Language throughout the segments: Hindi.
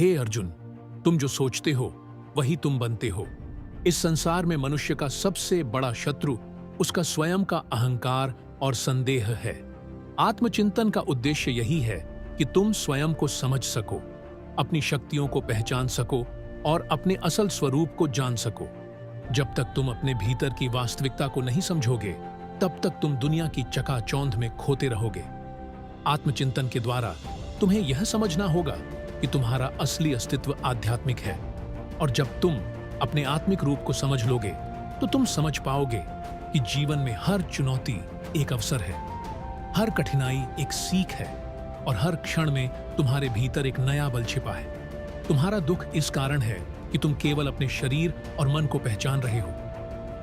हे अर्जुन, तुम जो सोचते हो वही तुम बनते हो। इस संसार में मनुष्य का सबसे बड़ा शत्रु उसका स्वयं का अहंकार और संदेह है। आत्मचिंतन का उद्देश्य यही है कि तुम स्वयं को समझ सको, अपनी शक्तियों को पहचान सको और अपने असल स्वरूप को जान सको। जब तक तुम अपने भीतर की वास्तविकता को नहीं समझोगे, तब तक तुम दुनिया की चकाचौंध में खोते रहोगे। आत्मचिंतन के द्वारा तुम्हें यह समझना होगा कि तुम्हारा असली अस्तित्व आध्यात्मिक है, और जब तुम अपने आत्मिक रूप को समझ लोगे तो तुम समझ पाओगे कि जीवन में हर चुनौती एक अवसर है, हर कठिनाई एक सीख है और हर क्षण में तुम्हारे भीतर एक नया बल छिपा है। तुम्हारा दुख इस कारण है कि तुम केवल अपने शरीर और मन को पहचान रहे हो।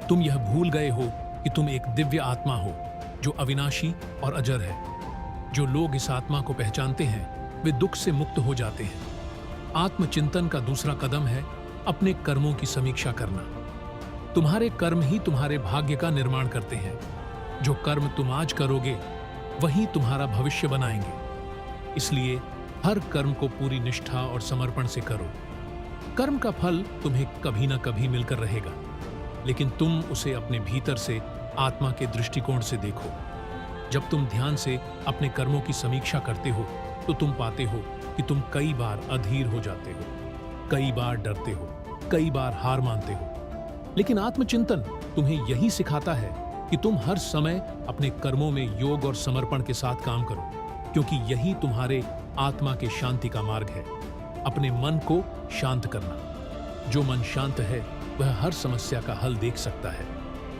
तुम यह भूल गए हो कि तुम एक दिव्य आत्मा हो जो अविनाशी और अजर है। जो लोग इस आत्मा को पहचानते हैं वे दुख से मुक्त हो जाते हैं। आत्मचिंतन का दूसरा कदम है अपने कर्मों की समीक्षा करना। तुम्हारे कर्म ही तुम्हारे भाग्य का निर्माण करते हैं। जो कर्म तुम आज करोगे वही तुम्हारा भविष्य बनाएंगे। इसलिए हर कर्म को पूरी निष्ठा और समर्पण से करो। कर्म का फल तुम्हें कभी न कभी मिलकर रहेगा, लेकिन तुम उसे अपने भीतर से आत्मा के दृष्टिकोण से देखो। जब तुम ध्यान से अपने कर्मों की समीक्षा करते हो तो तुम पाते हो कि तुम कई बार अधीर हो जाते हो, कई बार डरते हो, कई बार हार मानते हो। लेकिन आत्मचिंतन तुम्हें यही सिखाता है कि तुम हर समय अपने कर्मों में योग और समर्पण के साथ काम करो, क्योंकि यही तुम्हारे आत्मा के शांति का मार्ग है। अपने मन को शांत करना। जो मन शांत है वह हर समस्या का हल देख सकता है।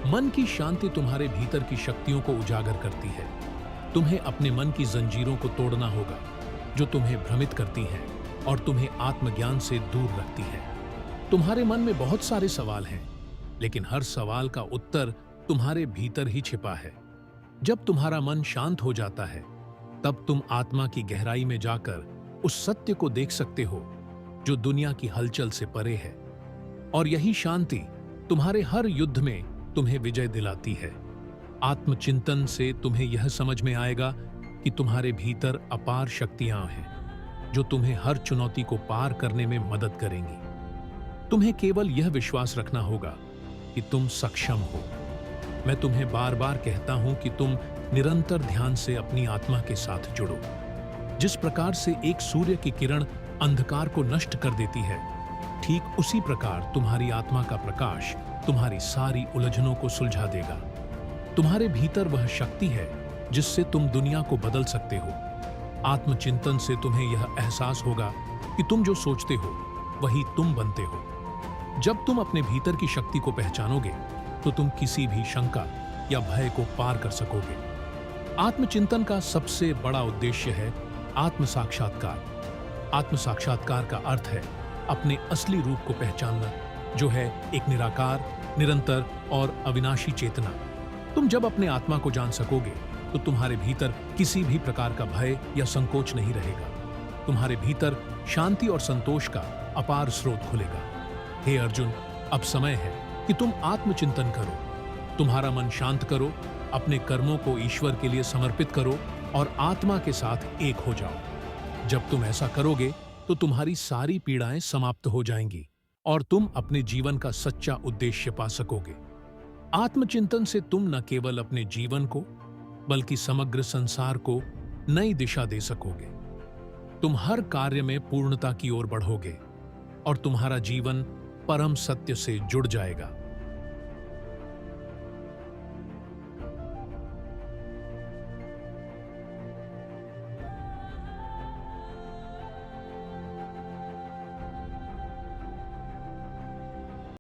मन की शांति तुम्हारे भीतर की शक्तियों को उजागर करती है। तुम्हें अपने मन की जंजीरों को तोड़ना होगा जो तुम्हें भ्रमित करती हैं और तुम्हें आत्मज्ञान से दूर रखती है। तुम्हारे मन में बहुत सारे सवाल हैं, लेकिन हर सवाल का उत्तर तुम्हारे भीतर ही छिपा है। जब तुम्हारा मन शांत हो जाता है, तब तुम आत्मा की गहराई में जाकर उस सत्य को देख सकते हो जो दुनिया की हलचल से परे है। और यही शांति तुम्हारे हर युद्ध में तुम्हें विजय दिलाती है। आत्मचिंतन से तुम्हें यह समझ में आएगा कि तुम्हारे भीतर अपार शक्तियां हैं जो तुम्हें हर चुनौती को पार करने में मदद करेंगी। तुम्हें केवल यह विश्वास रखना होगा कि तुम सक्षम हो। मैं तुम्हें बार बार कहता हूं कि तुम निरंतर ध्यान से अपनी आत्मा के साथ जुड़ो। जिस प्रकार से एक सूर्य की किरण अंधकार को नष्ट कर देती है, ठीक उसी प्रकार तुम्हारी आत्मा का प्रकाश तुम्हारी सारी उलझनों को सुलझा देगा। तुम्हारे भीतर वह शक्ति है जिससे तुम दुनिया को बदल सकते हो। आत्मचिंतन से तुम्हें यह एहसास होगा कि तुम जो सोचते हो वही तुम बनते हो। जब तुम अपने भीतर की शक्ति को पहचानोगे तो तुम किसी भी शंका या भय को पार कर सकोगे। आत्मचिंतन का सबसे बड़ा उद्देश्य है आत्म साक्षात्कार। आत्म साक्षात्कार का अर्थ है अपने असली रूप को पहचानना, जो है एक निराकार, निरंतर और अविनाशी चेतना। तुम जब अपने आत्मा को जान सकोगे तो तुम्हारे भीतर किसी भी प्रकार का भय या संकोच नहीं रहेगा। तुम्हारे भीतर शांति और संतोष का अपार स्रोत खुलेगा। हे अर्जुन, अब समय है कि तुम आत्मचिंतन करो। तुम्हारा मन शांत करो, अपने कर्मों को ईश्वर के लिए समर्पित करो और आत्मा के साथ एक हो जाओ। जब तुम ऐसा करोगे तो तुम्हारी सारी पीड़ाएं समाप्त हो जाएंगी और तुम अपने जीवन का सच्चा उद्देश्य पा सकोगे। आत्मचिंतन से तुम न केवल अपने जीवन को बल्कि समग्र संसार को नई दिशा दे सकोगे। तुम हर कार्य में पूर्णता की ओर बढ़ोगे और तुम्हारा जीवन परम सत्य से जुड़ जाएगा।